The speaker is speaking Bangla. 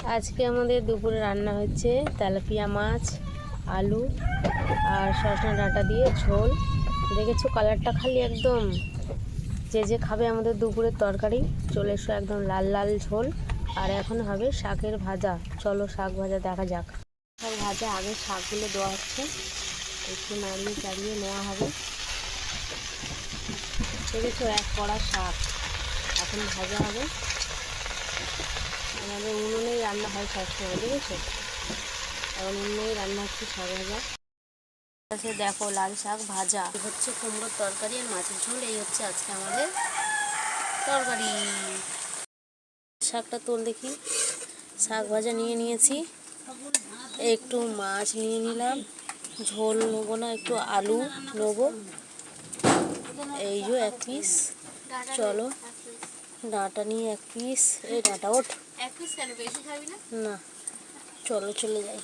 আজকে আমাদের দুপুরে রান্না হচ্ছে তেলাপিয়া মাছ, আলু আর সজনা ডাঁটা দিয়ে ঝোল। দেখেছো কালারটা খালি একদম। যে খাবে আমাদের দুপুরের তরকারি চলে এসো, একদম লাল লাল ঝোল। আর এখন হবে শাকের ভাজা। চলো শাক ভাজা দেখা যাক। শাক ভাজা আগে শাকগুলো দেওয়া হচ্ছে, একটু নাড়িয়ে চাড়িয়ে নেওয়া হবে। দেখেছো এক কড়া শাক এখন ভাজা হবে। আমাদের উনুনেই রান্না হয় সবসময়, দেখেছো এখন উনুনেই রান্না হচ্ছে শাক ভাজা। দেখো লাল শাক ভাজা হচ্ছে, কুমড়োর তরকারি আর মাছের ঝোল। এই হচ্ছে আজকে আমাদের তরকারি। শাকটা তোল দেখি। শাক ভাজা নিয়ে নিয়েছি, একটু মাছ নিয়ে নিলাম। ঝোল নেবো না, একটু আলু নেবো। এই যে এক পিস, চলো ডাঁটা নিয়ে এক পিস। এই ডাঁটা ওঠ না, চলো চলে যাই।